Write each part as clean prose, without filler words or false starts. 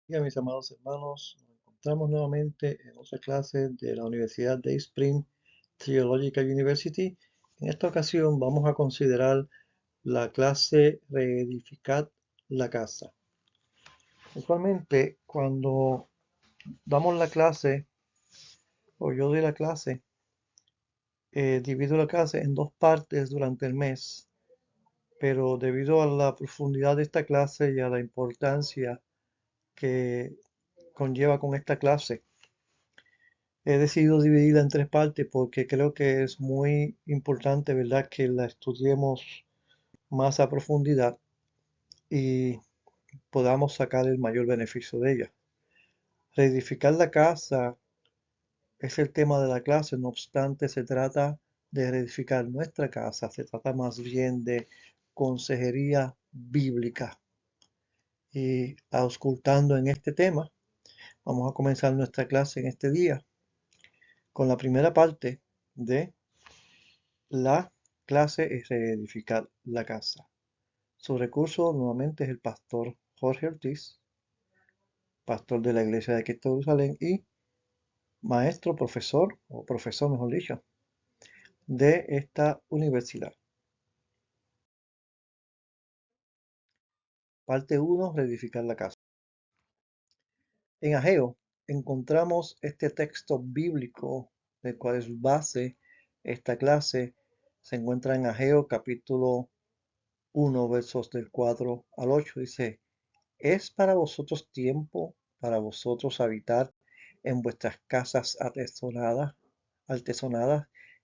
Y a mis amados hermanos, nos encontramos nuevamente en otra clase de la Universidad Day Spring Theological University. En esta ocasión vamos a considerar la clase Reedificad la casa. Usualmente cuando damos la clase, o yo doy la clase, divido la clase en dos partes durante el mes, pero debido a la profundidad de esta clase y a la importancia que conlleva con esta clase, he decidido dividirla en tres partes porque creo que es muy importante, ¿verdad?, que la estudiemos más a profundidad y podamos sacar el mayor beneficio de ella. Reedificar la casa es el tema de la clase, no obstante, se trata de reedificar nuestra casa, se trata más bien de consejería bíblica. Y auscultando en este tema, vamos a comenzar nuestra clase en este día con la primera parte de la clase es reedificar la casa. Su recurso nuevamente es el pastor Jorge Ortiz, pastor de la Iglesia de Cristo de Jerusalén y maestro, profesor, o profesor mejor dicho, de esta universidad. Parte 1, reedificar la casa. En Ageo encontramos este texto bíblico, del cual es base esta clase. Se encuentra en Ageo capítulo 1, versos del 4 al 8. Dice: ¿Es para vosotros tiempo, para vosotros habitar en vuestras casas artesonadas,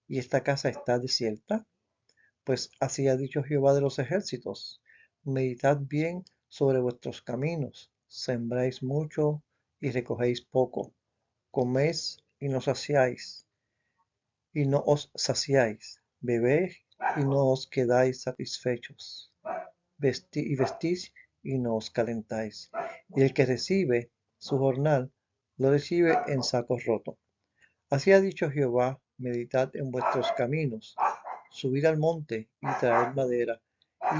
y esta casa está desierta? Pues así ha dicho Jehová de los ejércitos: meditad bien sobre vuestros caminos, sembráis mucho y recogéis poco, coméis y no os saciáis, bebéis y no os quedáis satisfechos, vestís y no os calentáis. Y el que recibe su jornal, lo recibe en sacos rotos. Así ha dicho Jehová: meditad en vuestros caminos, subid al monte y traed madera,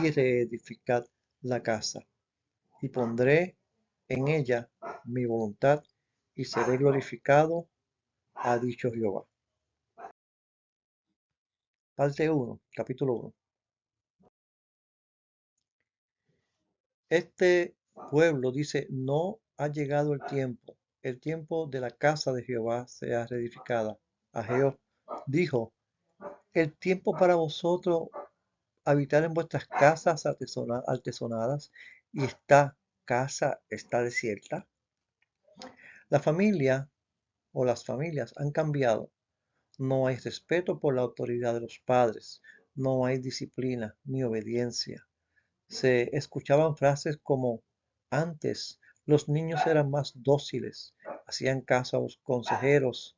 y reedificad la casa, y pondré en ella mi voluntad, y seré glorificado, ha dicho Jehová. Parte 1, capítulo 1. Este pueblo dice: no ha llegado el tiempo de la casa de Jehová sea reedificada. Ageo dijo: el tiempo para vosotros habitar en vuestras casas artesonadas, y esta casa está desierta. La familia o las familias han cambiado. No hay respeto por la autoridad de los padres. No hay disciplina ni obediencia. Se escuchaban frases como: antes los niños eran más dóciles, hacían caso a los consejeros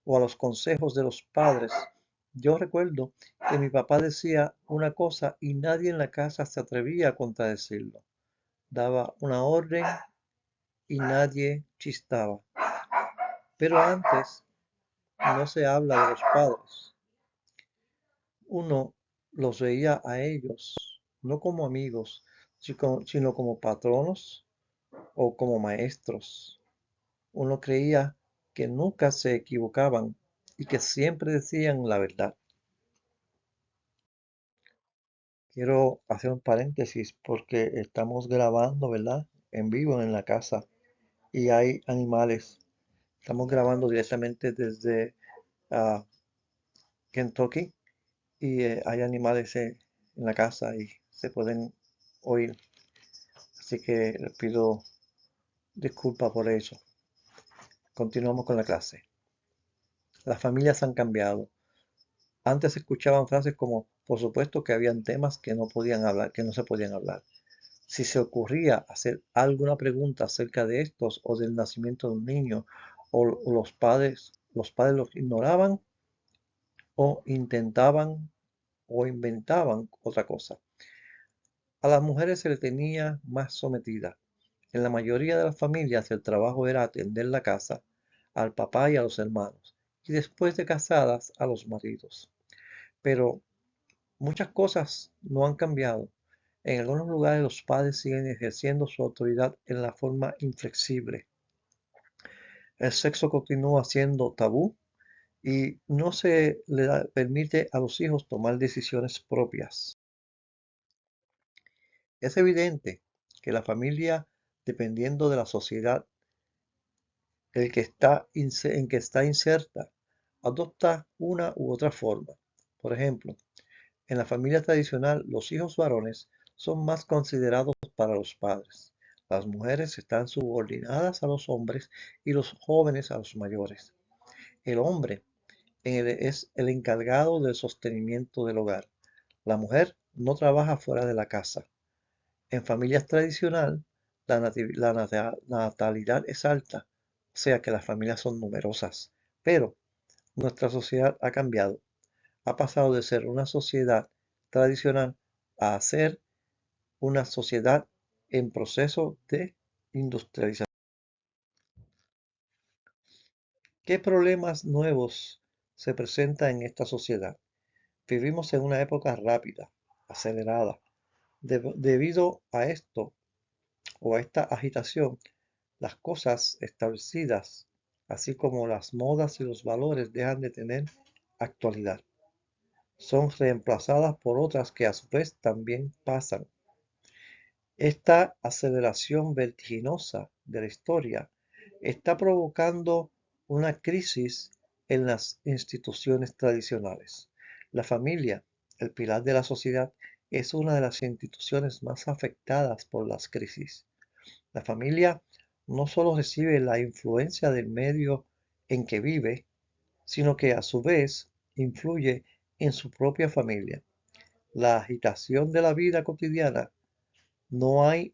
o a los consejos de los padres. Yo recuerdo que mi papá decía una cosa y nadie en la casa se atrevía a contradecirlo. Daba una orden y nadie chistaba. Pero antes no se habla de los padres. Uno los veía a ellos no como amigos, sino como patronos o como maestros. Uno creía que nunca se equivocaban y que siempre decían la verdad. Quiero hacer un paréntesis porque estamos grabando, ¿verdad?, en vivo en la casa y hay animales. Estamos grabando directamente desde ah, Kentucky y hay animales en la casa y se pueden oír. Así que les pido disculpas por eso. Continuamos con la clase. Las familias han cambiado. Antes se escuchaban frases como: por supuesto que habían temas que no podían hablar, que no se podían hablar. Si se ocurría hacer alguna pregunta acerca de estos o del nacimiento de un niño, o los padres los ignoraban o intentaban o inventaban otra cosa. A las mujeres se les tenía más sometidas. En la mayoría de las familias el trabajo era atender la casa, al papá y a los hermanos, y después de casadas a los maridos. Pero muchas cosas no han cambiado. En algunos lugares los padres siguen ejerciendo su autoridad en la forma inflexible. El sexo continúa siendo tabú y no se le permite a los hijos tomar decisiones propias. Es evidente que la familia, dependiendo de la sociedad en que está inserta, adopta una u otra forma. Por ejemplo, en la familia tradicional, los hijos varones son más considerados para los padres. Las mujeres están subordinadas a los hombres y los jóvenes a los mayores. El hombre es el encargado del sostenimiento del hogar. La mujer no trabaja fuera de la casa. En familias tradicionales, la natalidad es alta, o sea que las familias son numerosas. Pero nuestra sociedad ha cambiado. Ha pasado de ser una sociedad tradicional a ser una sociedad en proceso de industrialización. ¿Qué problemas nuevos se presentan en esta sociedad? Vivimos en una época rápida, acelerada. Debido a esto o a esta agitación, las cosas establecidas, así como las modas y los valores, dejan de tener actualidad. Son reemplazadas por otras que a su vez también pasan. Esta aceleración vertiginosa de la historia está provocando una crisis en las instituciones tradicionales. La familia, el pilar de la sociedad, es una de las instituciones más afectadas por las crisis. La familia no solo recibe la influencia del medio en que vive, sino que a su vez influye en su propia familia. La agitación de la vida cotidiana, no hay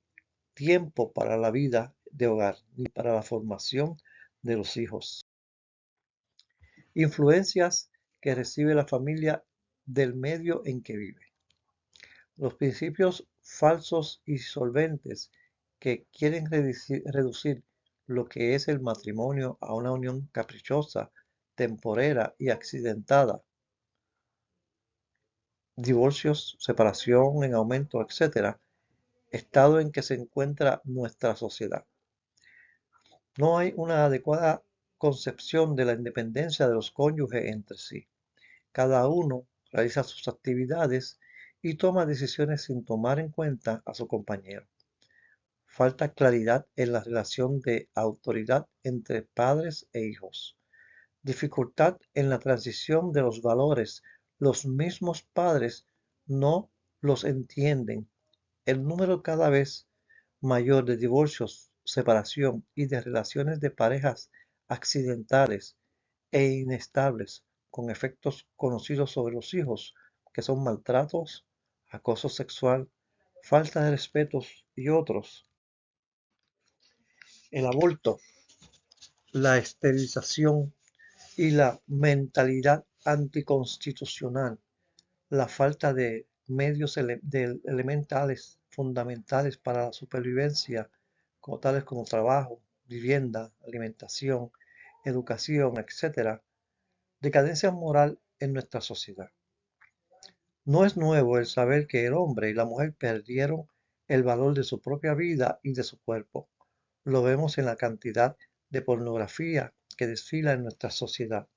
tiempo para la vida de hogar ni para la formación de los hijos. Influencias que recibe la familia del medio en que vive. Los principios falsos y solventes que quieren reducir lo que es el matrimonio a una unión caprichosa, temporera y accidentada, divorcios, separación en aumento, etc., estado en que se encuentra nuestra sociedad. No hay una adecuada concepción de la independencia de los cónyuges entre sí. Cada uno realiza sus actividades y toma decisiones sin tomar en cuenta a su compañero. Falta claridad en la relación de autoridad entre padres e hijos. Dificultad en la transición de los valores. Los mismos padres no los entienden. El número cada vez mayor de divorcios, separación y de relaciones de parejas accidentales e inestables con efectos conocidos sobre los hijos, que son maltratos, acoso sexual, falta de respetos y otros. El aborto, la esterilización y la mentalidad anticonstitucional, la falta de medios elementales fundamentales para la supervivencia, tales como trabajo, vivienda, alimentación, educación, etc., decadencia moral en nuestra sociedad. No es nuevo el saber que el hombre y la mujer perdieron el valor de su propia vida y de su cuerpo. Lo vemos en la cantidad de pornografía que desfila en nuestra sociedad,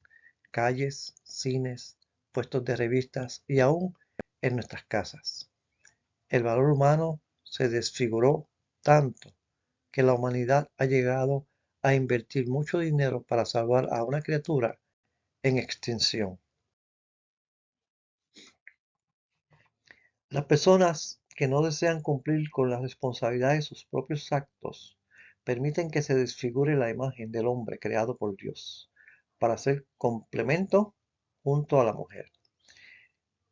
calles, cines, puestos de revistas y aún en nuestras casas. El valor humano se desfiguró tanto que la humanidad ha llegado a invertir mucho dinero para salvar a una criatura en extinción. Las personas que no desean cumplir con las responsabilidades de sus propios actos permiten que se desfigure la imagen del hombre creado por Dios para ser complemento junto a la mujer.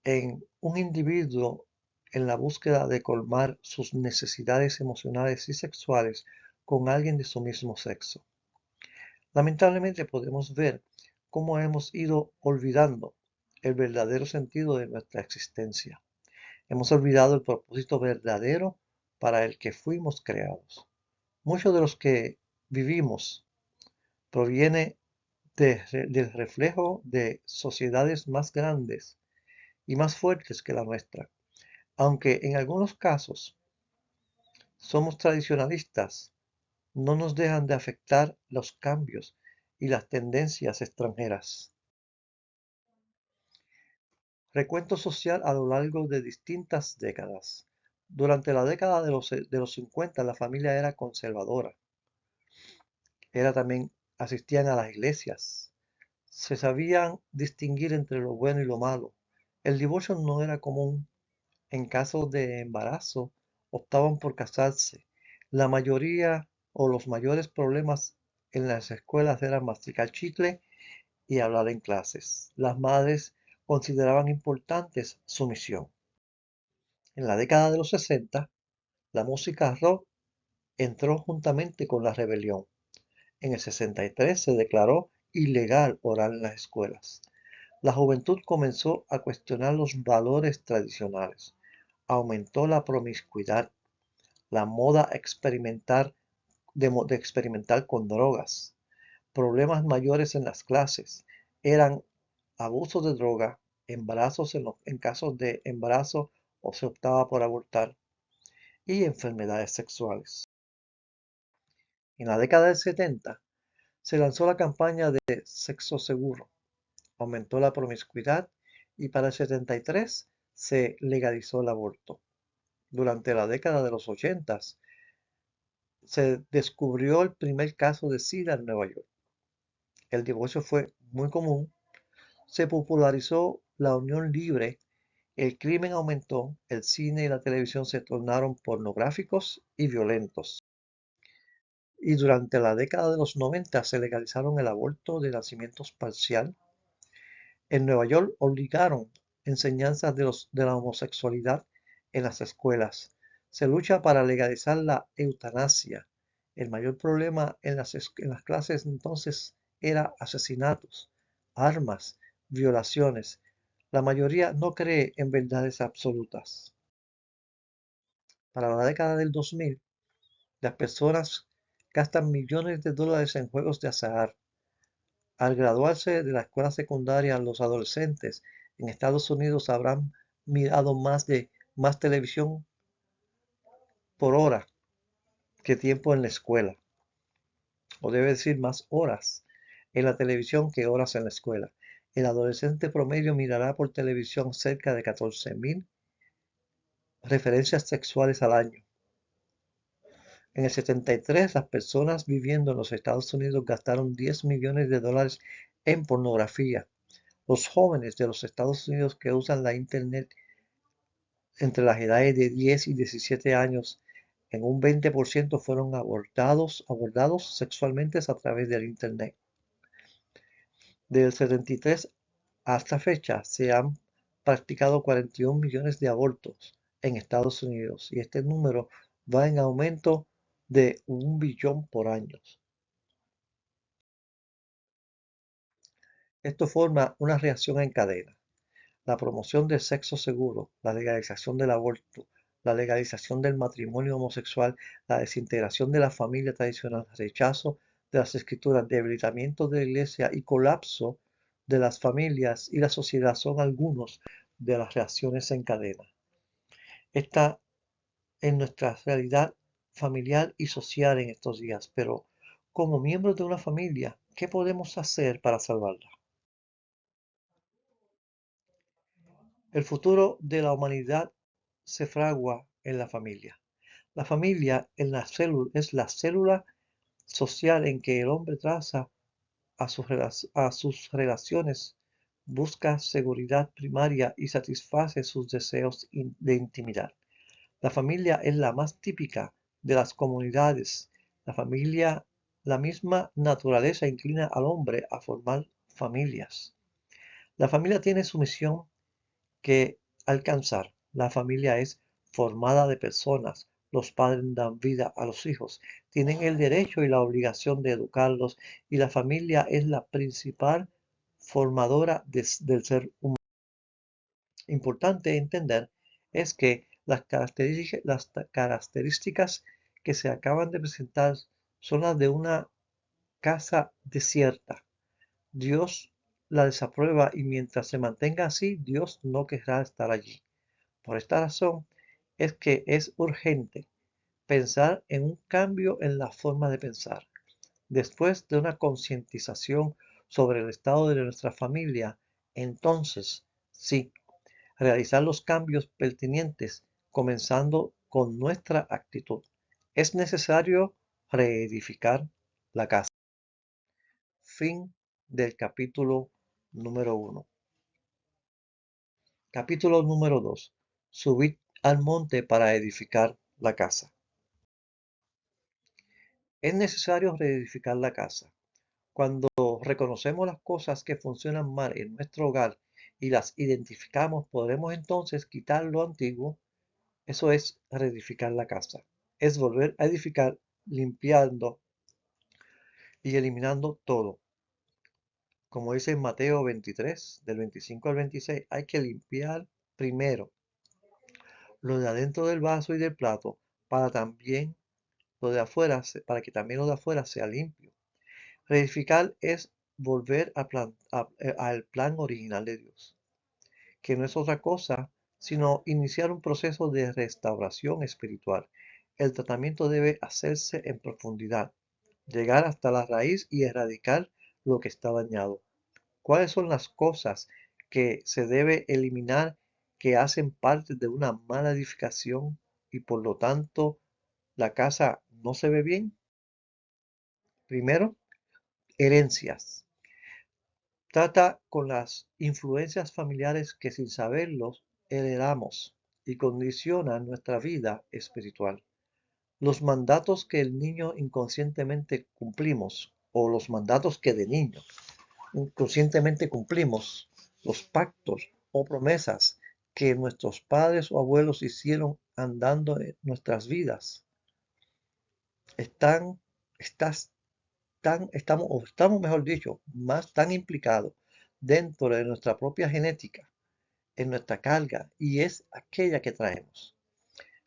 En un individuo en la búsqueda de colmar sus necesidades emocionales y sexuales con alguien de su mismo sexo. Lamentablemente podemos ver cómo hemos ido olvidando el verdadero sentido de nuestra existencia. Hemos olvidado el propósito verdadero para el que fuimos creados. Muchos de los que vivimos proviene del reflejo de sociedades más grandes y más fuertes que la nuestra. Aunque en algunos casos somos tradicionalistas, no nos dejan de afectar los cambios y las tendencias extranjeras. Recuento social a lo largo de distintas décadas. Durante la década de los 50 la familia era conservadora. Era también, asistían a las iglesias. Se sabían distinguir entre lo bueno y lo malo. El divorcio no era común. En caso de embarazo, optaban por casarse. La mayoría o los mayores problemas en las escuelas eran masticar chicle y hablar en clases. Las madres consideraban importantes su misión. En la década de los 60, la música rock entró juntamente con la rebelión. En el 63 se declaró ilegal orar en las escuelas. La juventud comenzó a cuestionar los valores tradicionales. Aumentó la promiscuidad, la moda de experimentar con drogas. Problemas mayores en las clases eran abuso de droga, embarazos en casos de embarazo o se optaba por abortar y enfermedades sexuales. En la década del 70 se lanzó la campaña de sexo seguro, aumentó la promiscuidad y para el 73 se legalizó el aborto. Durante la década de los 80 se descubrió el primer caso de SIDA en Nueva York. El divorcio fue muy común, se popularizó la unión libre, el crimen aumentó, el cine y la televisión se tornaron pornográficos y violentos. Y durante la década de los 90 se legalizaron el aborto de nacimiento parcial. En Nueva York obligaron enseñanzas de la homosexualidad en las escuelas. Se lucha para legalizar la eutanasia. El mayor problema en las clases entonces era asesinatos, armas, violaciones. La mayoría no cree en verdades absolutas. Para la década del 2000, las personas gastan millones de dólares en juegos de azar. Al graduarse de la escuela secundaria, los adolescentes en Estados Unidos habrán mirado más televisión por hora que tiempo en la escuela, o debe decir más horas en la televisión que horas en la escuela. El adolescente promedio mirará por televisión cerca de 14.000 referencias sexuales al año. En el 73, las personas viviendo en los Estados Unidos gastaron 10 millones de dólares en pornografía. Los jóvenes de los Estados Unidos que usan la Internet entre las edades de 10 y 17 años, en un 20% fueron abordados sexualmente a través del Internet. Desde el 73 hasta fecha se han practicado 41 millones de abortos en Estados Unidos y este número va en aumento de 1 billón por año. Esto forma una reacción en cadena. La promoción del sexo seguro, la legalización del aborto, la legalización del matrimonio homosexual, la desintegración de la familia tradicional, rechazo de las escrituras, debilitamiento de la iglesia y colapso de las familias y la sociedad son algunos de las reacciones en cadena. Esta es nuestra realidad familiar y social en estos días, pero como miembros de una familia, ¿qué podemos hacer para salvarla? El futuro de la humanidad se fragua en la familia. La familia es la célula social en que el hombre traza a sus relaciones, busca seguridad primaria y satisface sus deseos de intimidad. La familia es la más típica de las comunidades. La familia, la misma naturaleza inclina al hombre a formar familias. La familia tiene su misión que alcanzar. La familia es formada de personas. Los padres dan vida a los hijos. Tienen el derecho y la obligación de educarlos y la familia es la principal formadora del ser humano. Importante entender es que las características que se acaban de presentar son las de una casa desierta. Dios la desaprueba y mientras se mantenga así, Dios no querrá estar allí. Por esta razón es que es urgente pensar en un cambio en la forma de pensar. Después de una concientización sobre el estado de nuestra familia, entonces sí, realizar los cambios pertinentes, comenzando con nuestra actitud. Es necesario reedificar la casa. Fin del capítulo número 1. Capítulo número 2. Subid al monte para edificar la casa. Es necesario reedificar la casa. Cuando reconocemos las cosas que funcionan mal en nuestro hogar y las identificamos, podremos entonces quitar lo antiguo. Eso es reedificar la casa. Es volver a edificar limpiando y eliminando todo. Como dice en Mateo 23, del 25 al 26, hay que limpiar primero lo de adentro del vaso y del plato para también lo de afuera, para que también lo de afuera sea limpio. Reedificar es volver al plan original de Dios, que no es otra cosa sino iniciar un proceso de restauración espiritual. El tratamiento debe hacerse en profundidad, llegar hasta la raíz y erradicar lo que está dañado. ¿Cuáles son las cosas que se debe eliminar que hacen parte de una mala edificación y por lo tanto la casa no se ve bien? Primero, herencias. Trata con las influencias familiares que sin saberlos heredamos y condicionan nuestra vida espiritual. Los mandatos que el niño inconscientemente cumplimos o los mandatos que de niño inconscientemente cumplimos, los pactos o promesas que nuestros padres o abuelos hicieron andando en nuestras vidas, están, estás estamos, mejor dicho, más tan implicados dentro de nuestra propia genética, en nuestra carga, y es aquella que traemos.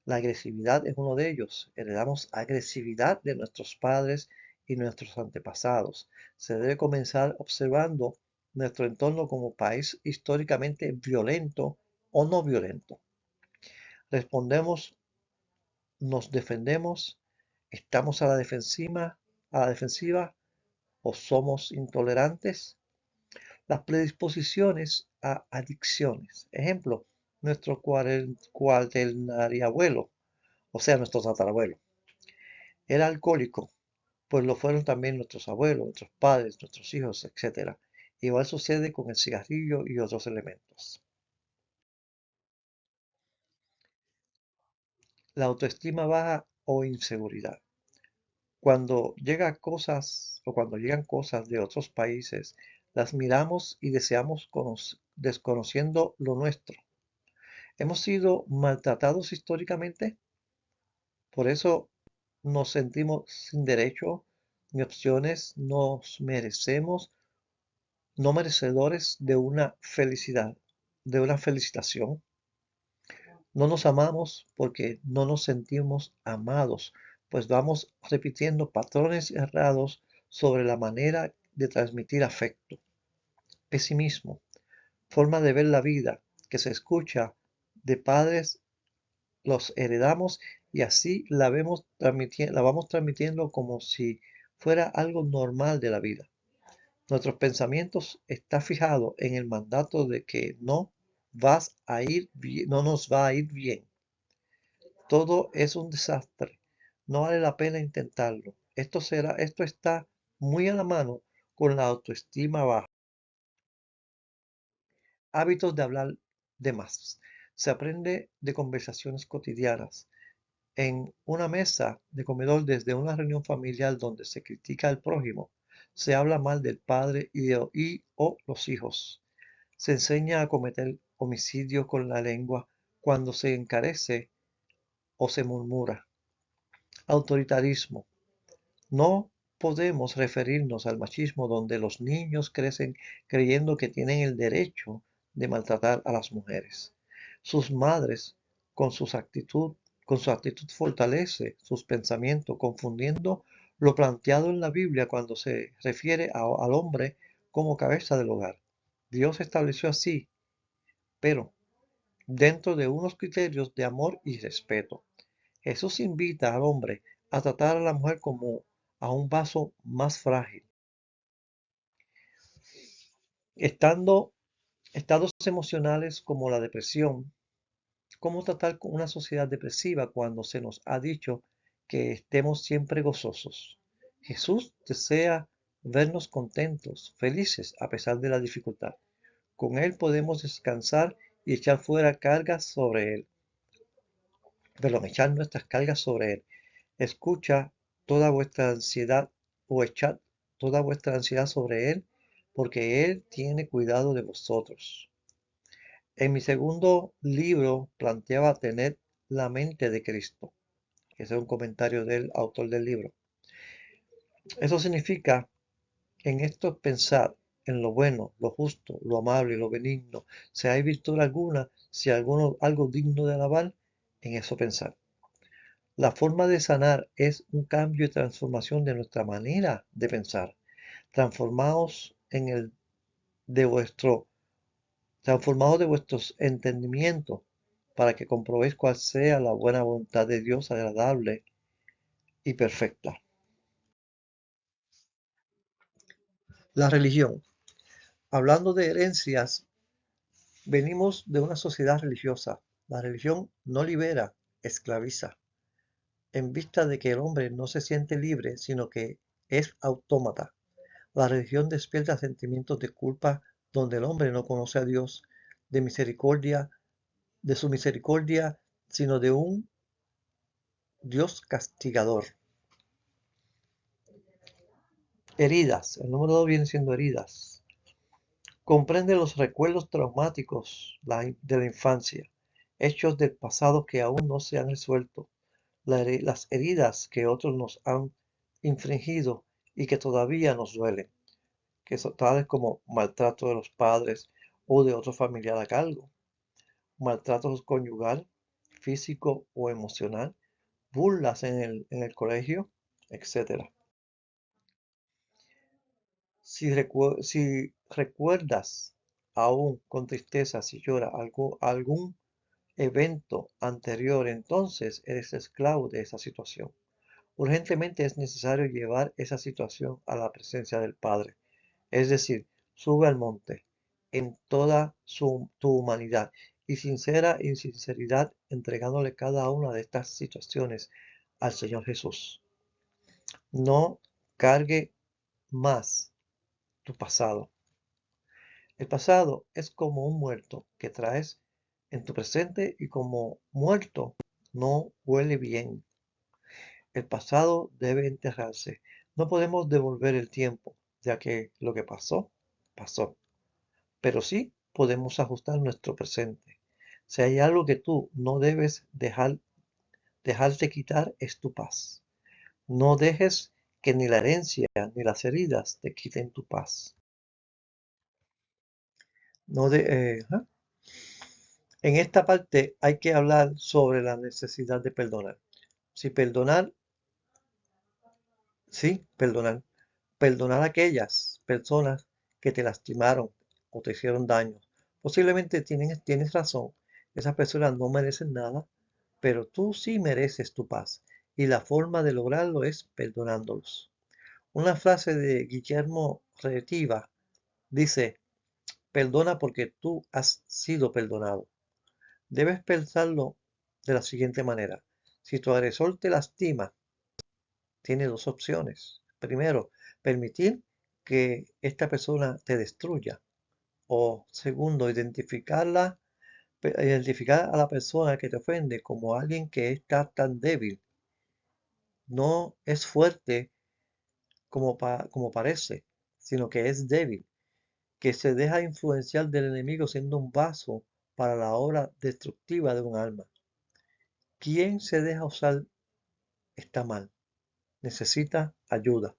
La agresividad es uno de ellos. Heredamos agresividad de nuestros padres y nuestros antepasados. Se debe comenzar observando nuestro entorno como país históricamente violento o no violento. Respondemos, nos defendemos, estamos a la defensiva o somos intolerantes. Las predisposiciones a adicciones. Ejemplo, nuestro cuaternariabuelo, o sea, nuestro tatarabuelo, era alcohólico, pues lo fueron también nuestros abuelos, nuestros padres, nuestros hijos, etc. Igual sucede con el cigarrillo y otros elementos. La autoestima baja o inseguridad. Cuando llegan cosas o cuando llegan cosas de otros países, las miramos y deseamos desconociendo lo nuestro. Hemos sido maltratados históricamente, por eso nos sentimos sin derecho ni opciones, nos merecemos, no merecedores de una felicidad, de una felicitación. No nos amamos porque no nos sentimos amados, pues vamos repitiendo patrones errados sobre la manera de transmitir afecto. Pesimismo, forma de ver la vida que se escucha de padres, los heredamos y así la vamos transmitiendo como si fuera algo normal de la vida. Nuestros pensamientos está fijado en el mandato de que no nos va a ir bien. Todo es un desastre. No vale la pena intentarlo. Esto está muy a la mano con la autoestima baja. Hábitos de hablar de más. Se aprende de conversaciones cotidianas. En una mesa de comedor, desde una reunión familiar donde se critica al prójimo, se habla mal del padre o los hijos. Se enseña a cometer homicidios con la lengua cuando se encarece o se murmura. Autoritarismo. No podemos referirnos al machismo donde los niños crecen creyendo que tienen el derecho de maltratar a las mujeres. Sus madres, con con su actitud fortalece sus pensamientos, confundiendo lo planteado en la Biblia cuando se refiere al hombre como cabeza del hogar. Dios estableció así, pero dentro de unos criterios de amor y respeto. Jesús invita al hombre a tratar a la mujer como a un vaso más frágil. Estando estados emocionales como la depresión. ¿Cómo tratar con una sociedad depresiva cuando se nos ha dicho que estemos siempre gozosos? Jesús desea vernos contentos, felices a pesar de la dificultad. Con Él podemos descansar y echar fuera cargas sobre Él. Echar nuestras cargas sobre Él. Escucha toda vuestra ansiedad o echad toda vuestra ansiedad sobre Él, porque Él tiene cuidado de vosotros. En mi segundo libro planteaba tener la mente de Cristo. Ese es un comentario del autor del libro. Eso significa en esto pensar en lo bueno, lo justo, lo amable, lo benigno. Si hay virtud alguna, si algo digno de alabar, en eso pensar. La forma de sanar es un cambio y transformación de nuestra manera de pensar. Transformaos en el de vuestro, transformaos de vuestros entendimientos para que comprobéis cuál sea la buena voluntad de Dios agradable y perfecta. La religión. Hablando de herencias, venimos de una sociedad religiosa. La religión no libera, esclaviza, en vista de que el hombre no se siente libre, sino que es autómata. La religión despierta sentimientos de culpa donde el hombre no conoce a Dios, de misericordia, de su misericordia, sino de un Dios castigador. Heridas. El número 2 viene siendo heridas. Comprende los recuerdos traumáticos de la infancia, hechos del pasado que aún no se han resuelto, las heridas que otros nos han infringido y que todavía nos duelen, que son tales como maltrato de los padres o de otro familiar a cargo, maltrato conyugal, físico o emocional, burlas en el colegio, etc. Si recuerdas aún con tristeza, si llora algún evento anterior, entonces eres esclavo de esa situación. Urgentemente es necesario llevar esa situación a la presencia del Padre. Es decir, sube al monte en toda tu humanidad y sinceridad entregándole cada una de estas situaciones al Señor Jesús. No cargue más tu pasado. El pasado es como un muerto que traes en tu presente y como muerto no huele bien. El pasado debe enterrarse. No podemos devolver el tiempo, ya que lo que pasó, pasó. Pero sí podemos ajustar nuestro presente. Si hay algo que tú no debes dejarte quitar es tu paz. No dejes que ni la herencia ni las heridas te quiten tu paz. No de, En esta parte hay que hablar sobre la necesidad de perdonar. Si perdonar, sí, perdonar. Perdonar a aquellas personas que te lastimaron o te hicieron daño. Posiblemente tienes razón. Esas personas no merecen nada, pero tú sí mereces tu paz. Y la forma de lograrlo es perdonándolos. Una frase de Guillermo Retiva dice, perdona porque tú has sido perdonado. Debes pensarlo de la siguiente manera. Si tu agresor te lastima, tiene dos opciones. Primero, permitir que esta persona te destruya. O segundo, identificar a la persona que te ofende como alguien que está tan débil. No es fuerte como parece, sino que es débil, que se deja influenciar del enemigo siendo un vaso para la obra destructiva de un alma. Quien se deja usar está mal, necesita ayuda.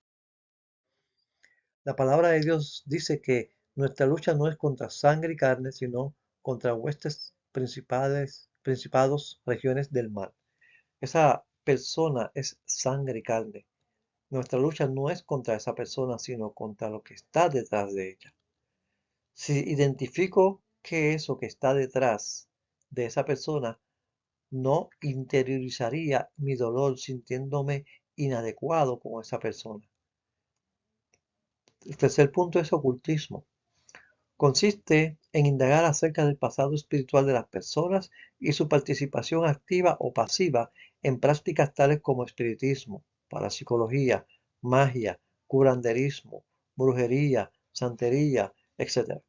La palabra de Dios dice que nuestra lucha no es contra sangre y carne, sino contra huestes principados, regiones del mal. Esa persona es sangre y carne. Nuestra lucha no es contra esa persona, sino contra lo que está detrás de ella. Si identifico qué es lo que está detrás de esa persona, no interiorizaría mi dolor sintiéndome inadecuado con esa persona. El tercer punto es ocultismo. Consiste en indagar acerca del pasado espiritual de las personas y su participación activa o pasiva en prácticas tales como espiritismo, parapsicología, magia, curanderismo, brujería, santería, etc.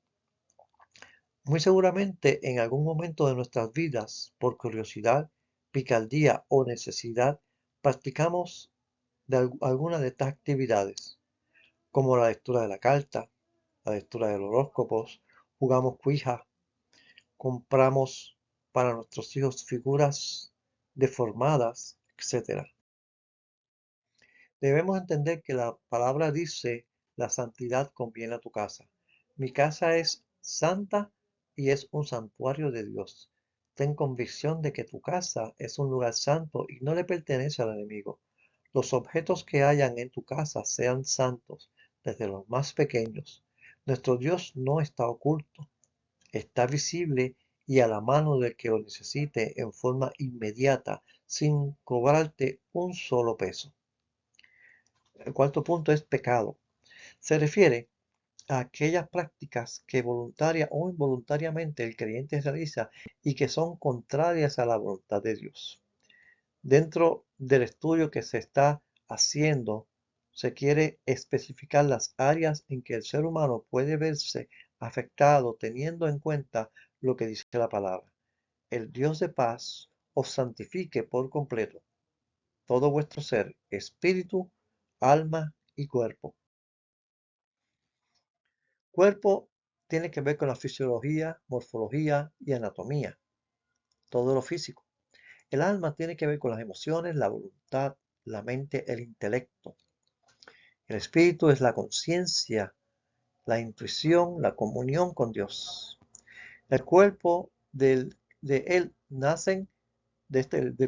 Muy seguramente en algún momento de nuestras vidas, por curiosidad, picardía o necesidad, practicamos alguna de estas actividades, como la lectura de la carta, la lectura del horóscopos, jugamos cuija, compramos para nuestros hijos figuras deformadas, etc. Debemos entender que la palabra dice, la santidad conviene a tu casa. Mi casa es santa y es un santuario de Dios. Ten convicción de que tu casa es un lugar santo y no le pertenece al enemigo. Los objetos que hayan en tu casa sean santos, desde los más pequeños. Nuestro Dios no está oculto, está visible y a la mano del que lo necesite en forma inmediata, sin cobrarte un solo peso. El cuarto punto es pecado. Se refiere a aquellas prácticas que voluntaria o involuntariamente el creyente realiza y que son contrarias a la voluntad de Dios. Dentro del estudio que se está haciendo, se quiere especificar las áreas en que el ser humano puede verse afectado teniendo en cuenta lo que dice la palabra. El Dios de paz os santifique por completo todo vuestro ser, espíritu, alma y cuerpo. Cuerpo tiene que ver con la fisiología, morfología y anatomía, todo lo físico. El alma tiene que ver con las emociones, la voluntad, la mente, el intelecto. El espíritu es la conciencia, la intuición, la comunión con Dios. El cuerpo del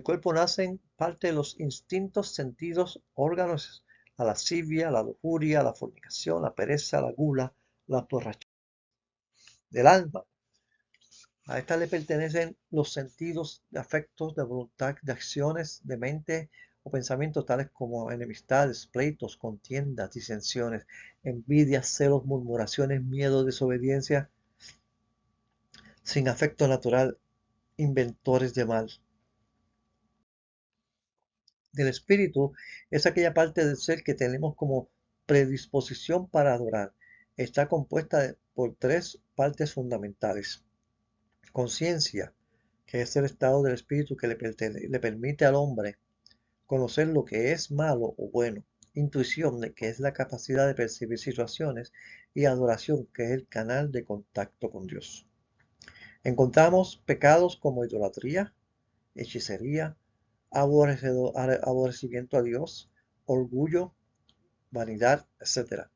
cuerpo nacen parte de los instintos, sentidos, órganos, la lascivia, la lujuria, la fornicación, la pereza, la gula, la borrachera. Del alma, a esta le pertenecen los sentidos de afectos, de voluntad, de acciones, de mente o pensamientos tales como enemistades, pleitos, contiendas, disensiones, envidias, celos, murmuraciones, miedo, desobediencia, sin afecto natural, inventores de mal. Del espíritu es aquella parte del ser que tenemos como predisposición para adorar. Está compuesta por tres partes fundamentales. Conciencia, que es el estado del espíritu que le permite al hombre conocer lo que es malo o bueno. Intuición, que es la capacidad de percibir situaciones. Y adoración, que es el canal de contacto con Dios. Encontramos pecados como idolatría, hechicería, aborrecimiento a Dios, orgullo, vanidad, etc.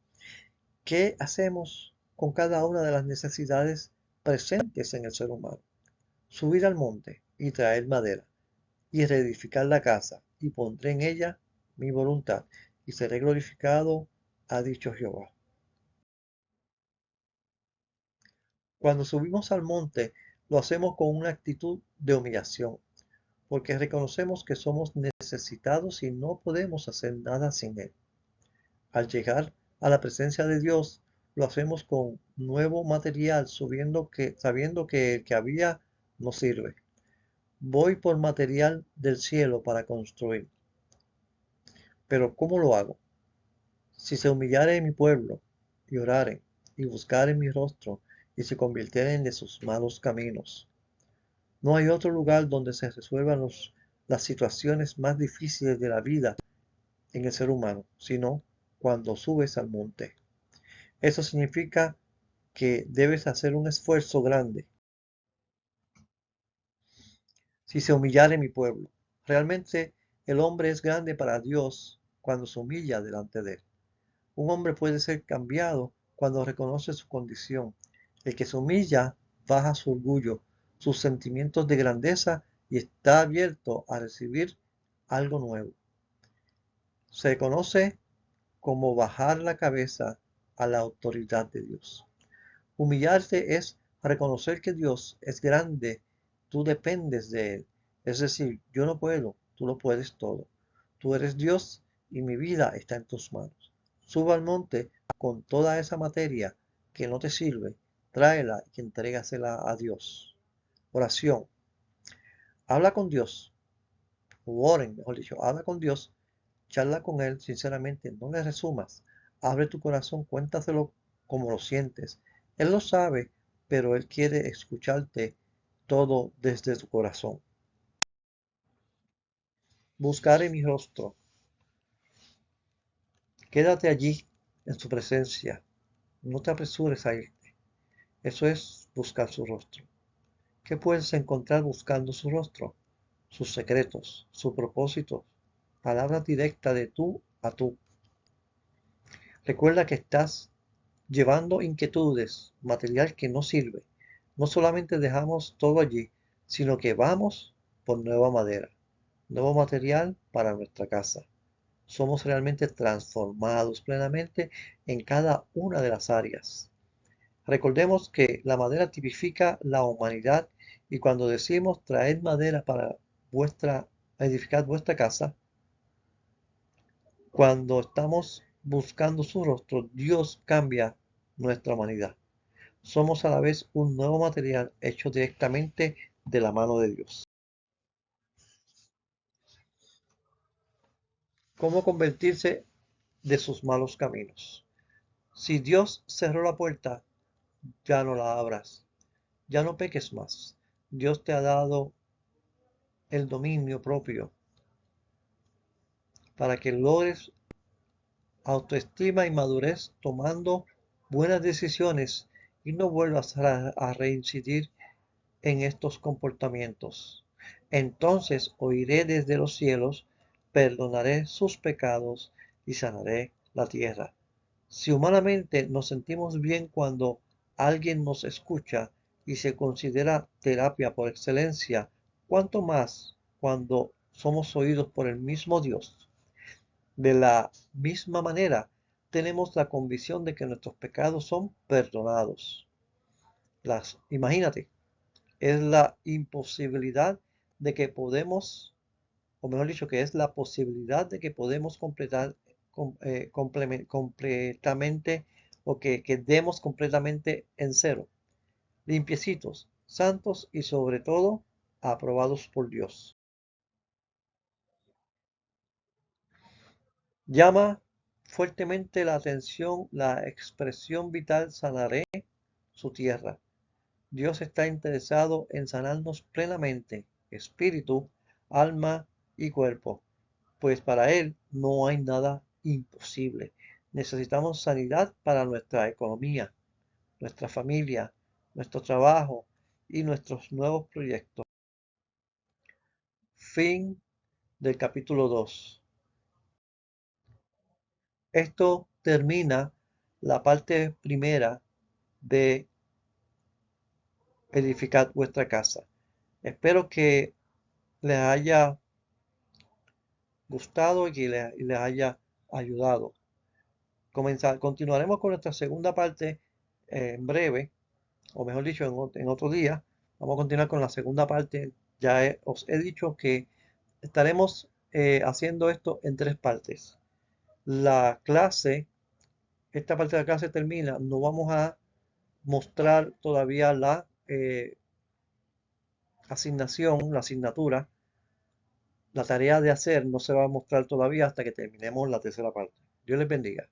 ¿Qué hacemos con cada una de las necesidades presentes en el ser humano? Subir al monte y traer madera, y reedificar la casa, y pondré en ella mi voluntad, y seré glorificado, ha dicho Jehová. Cuando subimos al monte, lo hacemos con una actitud de humillación, porque reconocemos que somos necesitados y no podemos hacer nada sin Él. Al llegar a la presencia de Dios, lo hacemos con nuevo material, sabiendo que el que había no sirve. Voy por material del cielo para construir. Pero ¿cómo lo hago? Si se humillare mi pueblo, y oraren, y buscaren mi rostro, y se convirtieren de sus malos caminos. No hay otro lugar donde se resuelvan las situaciones más difíciles de la vida en el ser humano, sino cuando subes al monte. Eso significa que debes hacer un esfuerzo grande. Si se humillare mi pueblo, realmente el hombre es grande para Dios cuando se humilla delante de él. Un hombre puede ser cambiado cuando reconoce su condición. El que se humilla baja su orgullo, sus sentimientos de grandeza y está abierto a recibir algo nuevo. Se conoce como bajar la cabeza a la autoridad de Dios. Humillarse es reconocer que Dios es grande Tú dependes de Él. Es decir, yo no puedo, tú lo puedes todo. Tú eres Dios y mi vida está en tus manos. Suba al monte con toda esa materia que no te sirve, tráela y entrégasela a Dios. Oración. Habla con Dios, o oren, mejor dicho, habla con Dios, charla con Él sinceramente, no le resumas. Abre tu corazón, cuéntaselo como lo sientes. Él lo sabe, pero Él quiere escucharte todo desde tu corazón. Buscaré mi rostro. Quédate allí en su presencia. No te apresures a irte. Eso es buscar su rostro. ¿Qué puedes encontrar buscando su rostro? Sus secretos, su propósito, palabras directas de tú a tú. Recuerda que estás llevando inquietudes, material que no sirve. No solamente dejamos todo allí, sino que vamos por nueva madera, nuevo material para nuestra casa. Somos realmente transformados plenamente en cada una de las áreas. Recordemos que la madera tipifica la humanidad y cuando decimos traed madera para vuestra edificar vuestra casa, cuando estamos buscando su rostro, Dios cambia nuestra humanidad. Somos a la vez un nuevo material hecho directamente de la mano de Dios. ¿Cómo convertirse de sus malos caminos? Si Dios cerró la puerta, ya no la abras, ya no peques más. Dios te ha dado el dominio propio para que logres autoestima y madurez tomando buenas decisiones y no vuelvas a reincidir en estos comportamientos. Entonces oiré desde los cielos, perdonaré sus pecados y sanaré la tierra. Si humanamente nos sentimos bien cuando alguien nos escucha y se considera terapia por excelencia, ¿cuánto más cuando somos oídos por el mismo Dios? De la misma manera, tenemos la convicción de que nuestros pecados son perdonados. Imagínate, es la imposibilidad de que podemos, o mejor dicho, que es la posibilidad de que podemos completar completamente o que quedemos completamente en cero, limpiecitos, santos y sobre todo aprobados por Dios. Llama fuertemente la atención la expresión vital sanaré su tierra. Dios está interesado en sanarnos plenamente, espíritu, alma y cuerpo, pues para Él no hay nada imposible. Necesitamos sanidad para nuestra economía, nuestra familia, nuestro trabajo y nuestros nuevos proyectos. Fin del capítulo 2. Esto termina la parte primera de edificar vuestra casa. Espero que les haya gustado y que les haya ayudado. Continuaremos con nuestra segunda parte en breve, o mejor dicho, en otro día. Vamos a continuar con la segunda parte. Os he dicho que estaremos haciendo esto en tres partes. La clase, esta parte de la clase termina, no vamos a mostrar todavía la asignación, la asignatura, la tarea de hacer no se va a mostrar todavía hasta que terminemos la tercera parte. Dios les bendiga.